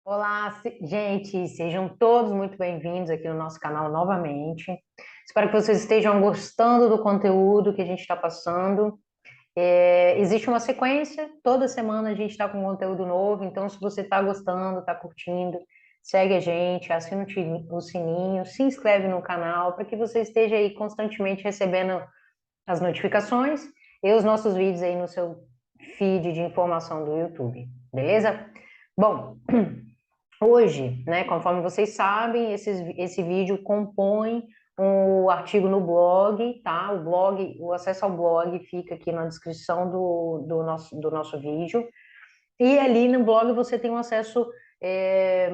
Olá, gente, sejam todos muito bem-vindos aqui no nosso canal novamente. Espero que vocês estejam gostando do conteúdo que a gente está passando. Existe uma sequência, toda semana a gente está com conteúdo novo, então se você está gostando, está curtindo, segue a gente, assina o sininho, se inscreve no canal para que você esteja aí constantemente recebendo as notificações e os nossos vídeos aí no seu feed de informação do YouTube, beleza? Bom, hoje, né, conforme vocês sabem, esse vídeo compõe um artigo no blog, tá? O acesso ao blog fica aqui na descrição do nosso vídeo. E ali no blog você tem um acesso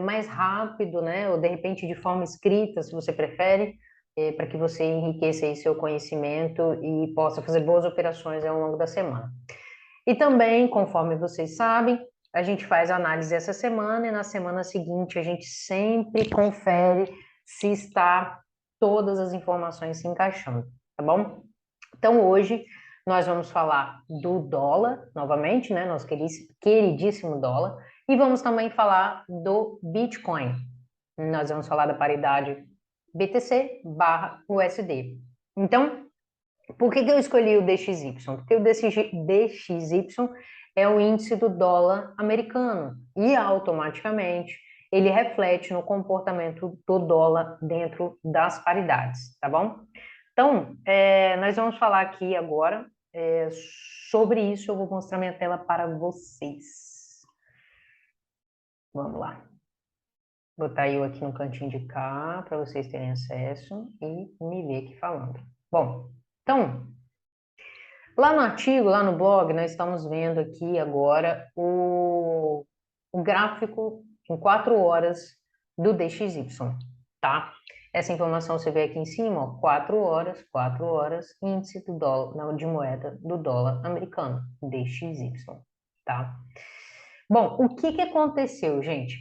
mais rápido, né? Ou de repente de forma escrita, se você prefere, para que você enriqueça aí seu conhecimento e possa fazer boas operações ao longo da semana. E também, conforme vocês sabem, a gente faz a análise essa semana e na semana seguinte a gente sempre confere se está todas as informações se encaixando, tá bom? Então hoje nós vamos falar do dólar, novamente, né? Nosso queridíssimo dólar, e vamos também falar do Bitcoin. Nós vamos falar da paridade BTC barra USD. Então, por que eu escolhi o DXY? Porque o DXY é o índice do dólar americano e automaticamente ele reflete no comportamento do dólar dentro das paridades, tá bom? Então, nós vamos falar aqui agora sobre isso. Eu vou mostrar minha tela para vocês. Vamos lá. Vou botar eu aqui no cantinho de cá para vocês terem acesso e me ver aqui falando. Bom, então, lá no artigo, lá no blog, nós estamos vendo aqui agora o gráfico em 4 horas do DXY, tá? Essa informação você vê aqui em cima, ó, 4 horas, índice do dólar, não, de moeda do dólar americano, DXY, tá? Bom, o que que aconteceu, gente?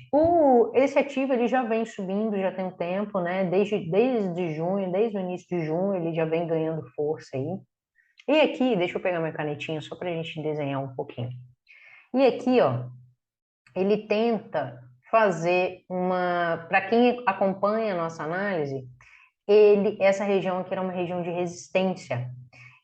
Esse ativo ele já vem subindo, já tem um tempo, né? Desde junho, desde o início de junho, ele já vem ganhando força aí. E aqui, deixa eu pegar minha canetinha só para a gente desenhar um pouquinho. E aqui, ó, ele tenta fazer uma. Para quem acompanha a nossa análise, essa região aqui era uma região de resistência.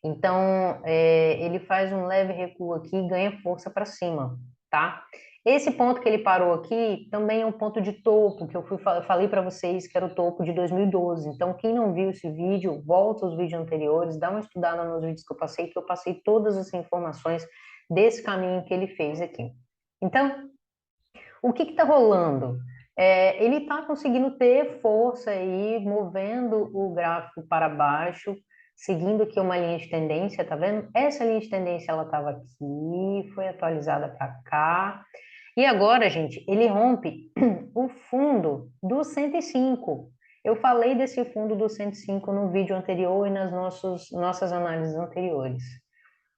Então, ele faz um leve recuo aqui e ganha força para cima, tá? Esse ponto que ele parou aqui também é um ponto de topo, que falei para vocês que era o topo de 2012. Então, quem não viu esse vídeo, volta aos vídeos anteriores, dá uma estudada nos vídeos que eu passei todas as informações desse caminho que ele fez aqui. Então, o que está rolando? Ele está conseguindo ter força aí, movendo o gráfico para baixo, seguindo aqui uma linha de tendência, tá vendo? Essa linha de tendência, ela estava aqui, foi atualizada para cá, e agora, gente, ele rompe o fundo do 105. Eu falei desse fundo do 105 no vídeo anterior e nas nossas análises anteriores,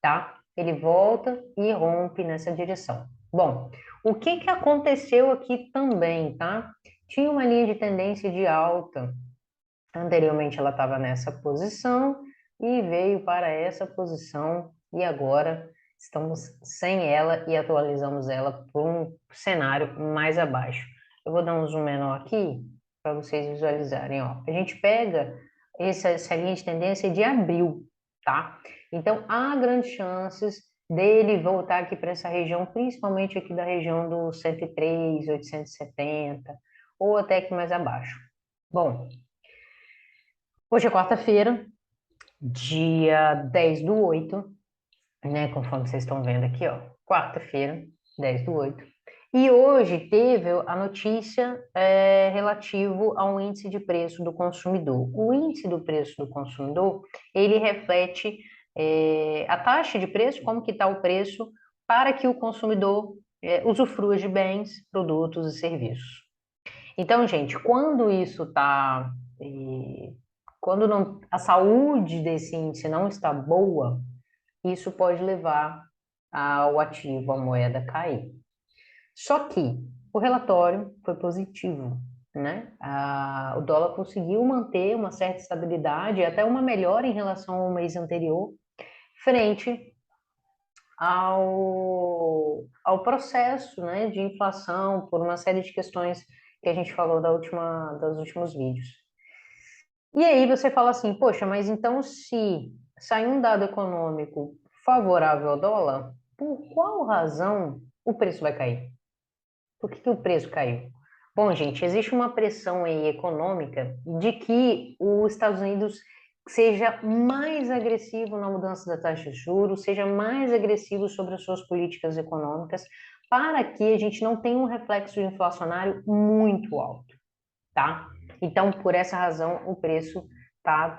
tá? Ele volta e rompe nessa direção. Bom, o que que aconteceu aqui também, tá? Tinha uma linha de tendência de alta. Anteriormente ela estava nessa posição e veio para essa posição e agora estamos sem ela e atualizamos ela para um cenário mais abaixo. Eu vou dar um zoom menor aqui para vocês visualizarem, ó. A gente pega essa linha de tendência de abril, tá? Então há grandes chances dele voltar aqui para essa região, principalmente aqui da região do 103, 870 ou até aqui mais abaixo. Bom, hoje é quarta-feira, dia 10/8, né? Conforme vocês estão vendo aqui, ó. Quarta-feira, 10/8. E hoje teve a notícia relativo ao índice de preço do consumidor. O índice do preço do consumidor, ele reflete a taxa de preço, como que está o preço, para que o consumidor usufrua de bens, produtos e serviços. Então, gente, quando isso está quando não, a saúde desse índice não está boa, isso pode levar ao ativo, a moeda cair. Só que o relatório foi positivo, né? O dólar conseguiu manter uma certa estabilidade, até uma melhora em relação ao mês anterior, frente ao processo, né, de inflação por uma série de questões que a gente falou dos últimos vídeos. E aí você fala assim, poxa, mas então se sair um dado econômico favorável ao dólar, por qual razão o preço vai cair? Por que o preço caiu? Bom, gente, existe uma pressão aí econômica de que os Estados Unidos seja mais agressivo na mudança da taxa de juros, seja mais agressivo sobre as suas políticas econômicas, para que a gente não tenha um reflexo inflacionário muito alto, tá? Então, por essa razão, o preço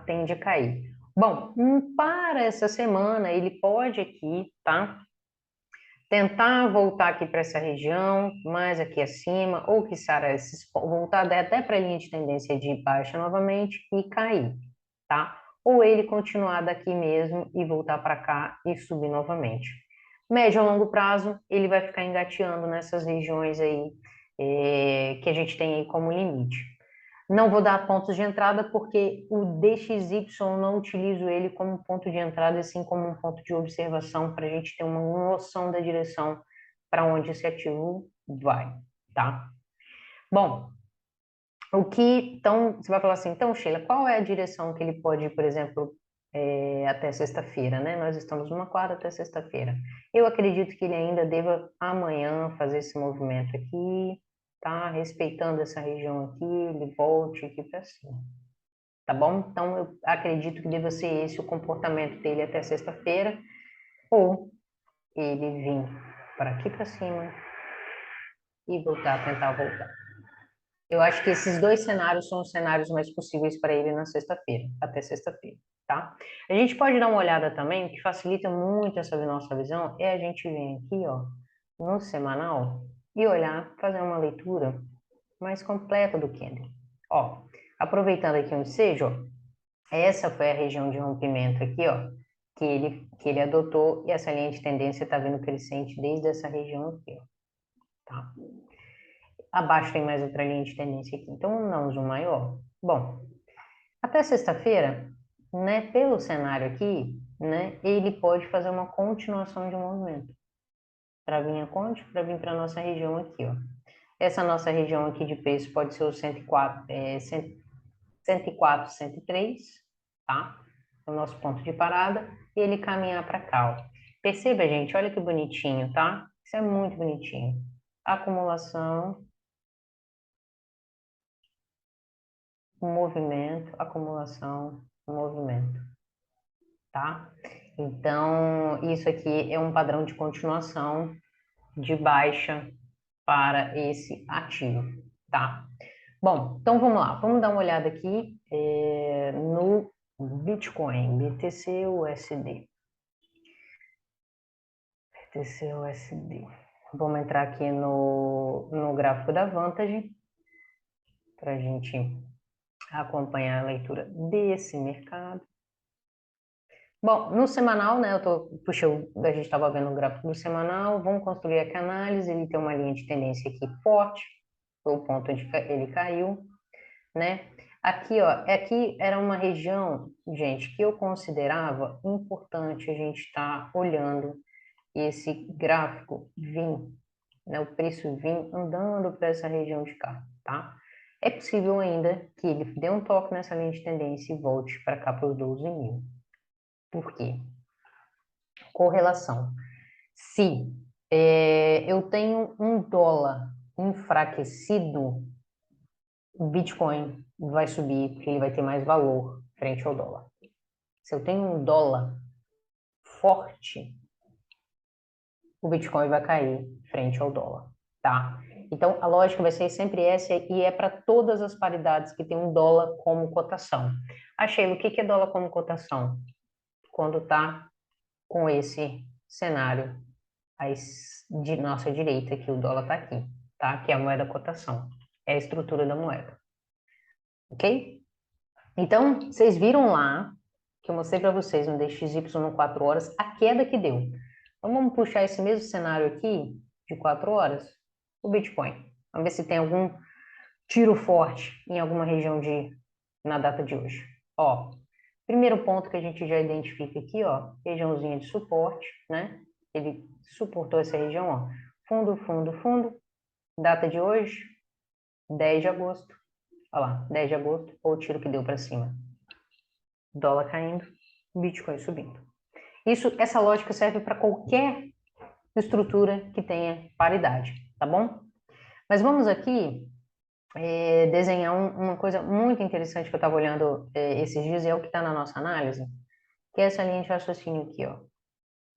tende a cair. Bom, para essa semana, ele pode aqui, tá? Tentar voltar aqui para essa região, mais aqui acima, ou que voltar até para a linha de tendência de baixa novamente e cair, tá? Ou ele continuar daqui mesmo e voltar para cá e subir novamente. Médio a longo prazo, ele vai ficar engateando nessas regiões aí que a gente tem aí como limite. Não vou dar pontos de entrada porque o DXY não utilizo ele como ponto de entrada, assim como um ponto de observação para a gente ter uma noção da direção para onde esse ativo vai, tá? Bom, então, você vai falar assim, então, Sheila, qual é a direção que ele pode ir, por exemplo, até sexta-feira, né? Nós estamos numa quarta até sexta-feira. Eu acredito que ele ainda deva amanhã fazer esse movimento aqui, tá? Respeitando essa região aqui, ele volte aqui para cima, tá bom? Então, eu acredito que deva ser esse o comportamento dele até sexta-feira, ou ele vir para aqui para cima e tentar voltar. Eu acho que esses dois cenários são os cenários mais possíveis para ele na sexta-feira, até sexta-feira, tá? A gente pode dar uma olhada também, o que facilita muito essa nossa visão é a gente vir aqui, ó, no semanal e olhar, fazer uma leitura mais completa do candle. Ó, aproveitando aqui o ensejo, ó, essa foi a região de rompimento aqui, ó, que ele adotou e essa linha de tendência está vindo crescente desde essa região aqui, ó, tá? Abaixo tem mais outra linha de tendência aqui, então um não zoom maior. Bom, até sexta-feira, né, pelo cenário aqui, né, ele pode fazer uma continuação de movimento. Para vir para vir para a nossa região aqui, ó. Essa nossa região aqui de preço pode ser o 104, 104, 103, tá? O nosso ponto de parada, e ele caminhar para cá, ó. Perceba, gente, olha que bonitinho, tá? Isso é muito bonitinho. Acumulação, movimento, acumulação, movimento, tá? Então, isso aqui é um padrão de continuação de baixa para esse ativo, tá? Bom, então vamos lá, vamos dar uma olhada aqui no Bitcoin, BTC-USD. BTC-USD. Vamos entrar aqui no gráfico da Vantage para a gente acompanhar a leitura desse mercado. Bom, no semanal, né, a gente estava vendo o gráfico do semanal, vamos construir aqui a análise, ele tem uma linha de tendência aqui forte, foi o ponto onde ele caiu, né? Aqui, ó, aqui era uma região, gente, que eu considerava importante a gente estar olhando esse gráfico vir, né, o preço vir andando para essa região de cá, tá? É possível ainda que ele dê um toque nessa linha de tendência e volte para cá para os 12 mil. Por quê? Correlação. Se eu tenho um dólar enfraquecido, o Bitcoin vai subir porque ele vai ter mais valor frente ao dólar. Se eu tenho um dólar forte, o Bitcoin vai cair frente ao dólar, tá? Então, a lógica vai ser sempre essa e é para todas as paridades que tem um dólar como cotação. Achei, o que é dólar como cotação? Quando tá com esse cenário de nossa direita, que o dólar tá aqui, tá? Que é a moeda cotação. É a estrutura da moeda. Ok? Então, vocês viram lá que eu mostrei para vocês no DXY no 4 horas a queda que deu. Então, vamos puxar esse mesmo cenário aqui de 4 horas, o Bitcoin. Vamos ver se tem algum tiro forte em alguma região na data de hoje. Ó, primeiro ponto que a gente já identifica aqui, ó, regiãozinha de suporte, né? ele suportou essa região, ó, fundo, fundo, fundo, data de hoje, 10 de agosto, olha lá, 10 de agosto, olha o tiro que deu para cima, dólar caindo, Bitcoin subindo. Essa lógica serve para qualquer estrutura que tenha paridade, tá bom? Mas vamos aqui desenhar uma coisa muito interessante que eu estava olhando esses dias, e é o que está na nossa análise, que é essa linha de raciocínio aqui, ó.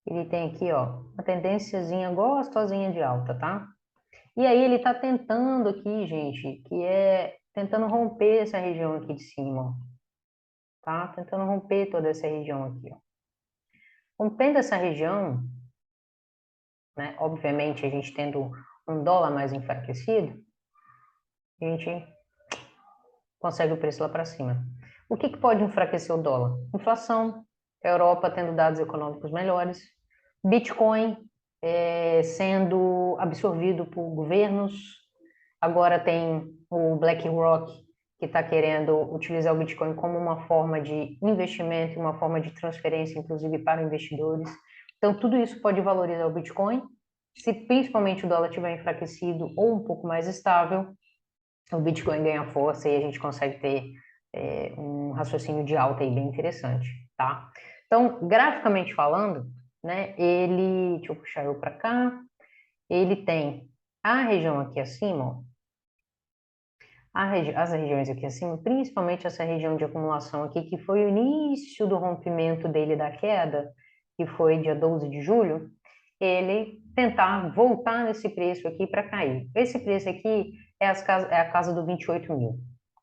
Ele tem aqui, ó, uma tendênciazinha gostosinha de alta, tá? E aí ele está tentando aqui, gente, que é tentando romper essa região aqui de cima, ó, tá? Tentando romper toda essa região aqui, ó. Rompendo essa região, né? Obviamente, a gente tendo um dólar mais enfraquecido, a gente consegue o preço lá para cima. O que pode enfraquecer o dólar? Inflação, Europa tendo dados econômicos melhores, Bitcoin sendo absorvido por governos, agora tem o BlackRock que está querendo utilizar o Bitcoin como uma forma de investimento, uma forma de transferência, inclusive para investidores. Então, tudo isso pode valorizar o Bitcoin. Se principalmente o dólar estiver enfraquecido ou um pouco mais estável, o Bitcoin ganha força e a gente consegue ter um raciocínio de alta aí bem interessante, tá? Então, graficamente falando, né, deixa eu puxar eu para cá, ele tem a região aqui acima, ó, as regiões aqui acima, principalmente essa região de acumulação aqui, que foi o início do rompimento dele da queda, que foi dia 12 de julho, ele tentar voltar nesse preço aqui para cair. Esse preço aqui é a casa do 28 mil,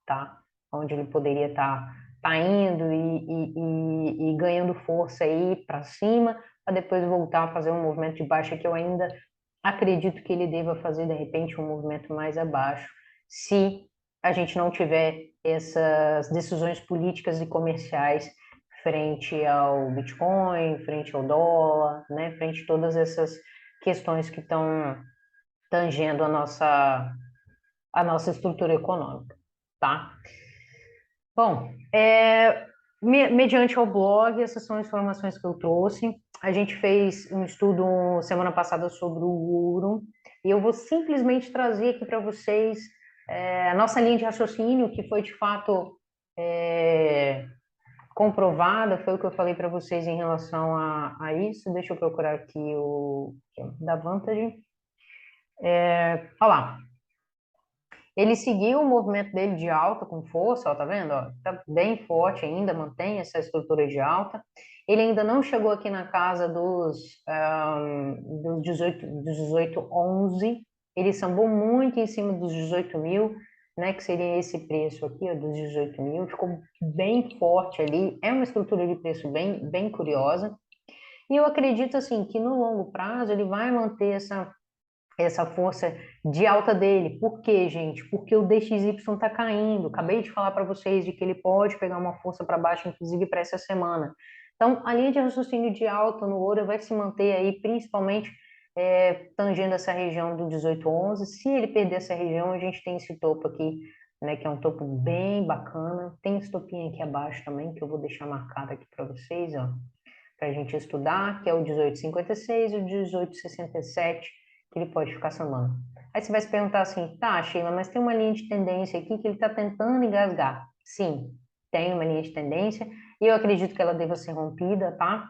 tá? Onde ele poderia tá indo e ganhando força aí para cima, para depois voltar a fazer um movimento de baixa que eu ainda acredito que ele deva fazer, de repente, um movimento mais abaixo, se a gente não tiver essas decisões políticas e comerciais frente ao Bitcoin, frente ao dólar, né, frente a todas essas questões que estão tangendo a nossa estrutura econômica, tá? Bom, mediante o blog, essas são as informações que eu trouxe. A gente fez um estudo semana passada sobre o ouro, e eu vou simplesmente trazer aqui para vocês a nossa linha de raciocínio, que foi de fato comprovada, foi o que eu falei para vocês em relação a isso. Deixa eu procurar aqui o da Vantage. Olha lá. Ele seguiu o movimento dele de alta com força, ó, tá vendo? Ó, tá bem forte ainda, mantém essa estrutura de alta. Ele ainda não chegou aqui na casa dos 18,11. Ele sambou muito em cima dos 18 mil, né? Que seria esse preço aqui, ó, dos 18 mil. Ficou bem forte ali. É uma estrutura de preço bem curiosa. E eu acredito, assim, que no longo prazo ele vai manter essa força de alta dele. Por quê, gente? Porque o DXY está caindo. Acabei de falar para vocês de que ele pode pegar uma força para baixo, inclusive para essa semana. Então, a linha de raciocínio de alta no ouro vai se manter aí, principalmente tangendo essa região do 18,11. Se ele perder essa região, a gente tem esse topo aqui, né, que é um topo bem bacana. Tem esse topinho aqui abaixo também, que eu vou deixar marcado aqui para vocês, ó, para a gente estudar, que é o 18,56 e o 18,67, que ele pode ficar somando. Aí você vai se perguntar assim, tá, Sheila, mas tem uma linha de tendência aqui que ele está tentando engasgar. Sim, tem uma linha de tendência e eu acredito que ela deva ser rompida, tá?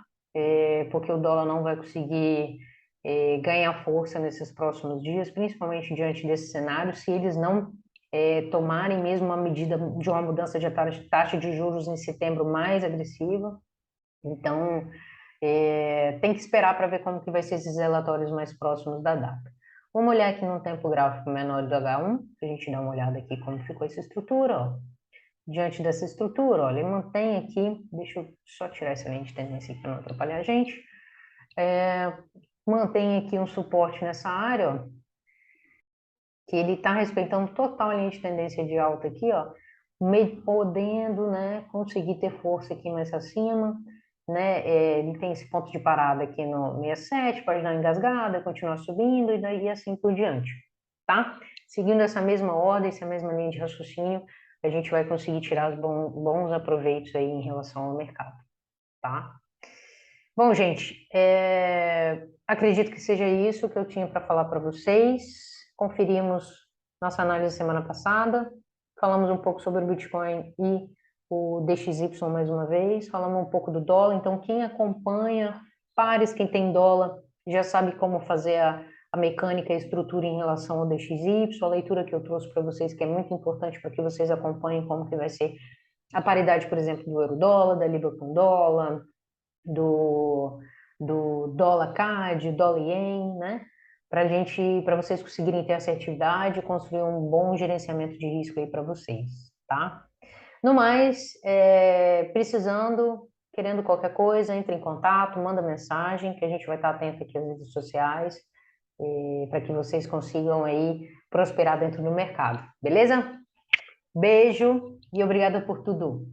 Porque o dólar não vai conseguir ganhar força nesses próximos dias, principalmente diante desse cenário, se eles não tomarem mesmo uma medida de uma mudança de taxa de juros em setembro mais agressiva. Então, tem que esperar para ver como que vai ser esses relatórios mais próximos da data. Vamos olhar aqui no tempo gráfico menor do H1, a gente dá uma olhada aqui como ficou essa estrutura, ó. Diante dessa estrutura, olha, ele mantém aqui, deixa eu só tirar essa linha de tendência aqui para não atrapalhar a gente, mantém aqui um suporte nessa área, ó, que ele está respeitando total a linha de tendência de alta aqui, ó, meio podendo, né, conseguir ter força aqui mais acima, né, ele tem esse ponto de parada aqui no 67, pode dar uma engasgada, continuar subindo e daí assim por diante, tá? Seguindo essa mesma ordem, essa mesma linha de raciocínio, a gente vai conseguir tirar os bons aproveitos aí em relação ao mercado, tá? Bom, gente, acredito que seja isso que eu tinha para falar para vocês. Conferimos nossa análise semana passada, falamos um pouco sobre o Bitcoin e o DXY mais uma vez, falamos um pouco do dólar. Então, quem acompanha pares, quem tem dólar, já sabe como fazer a mecânica e a estrutura em relação ao DXY, a leitura que eu trouxe para vocês, que é muito importante para que vocês acompanhem como que vai ser a paridade, por exemplo, do euro-dólar, da libra com dólar, do, do dólar CAD, dólar ien, né? Para vocês conseguirem ter assertividade e construir um bom gerenciamento de risco aí para vocês, tá? No mais, precisando, querendo qualquer coisa, entre em contato, manda mensagem, que a gente vai estar atento aqui às redes sociais, para que vocês consigam aí prosperar dentro do mercado, beleza? Beijo e obrigada por tudo.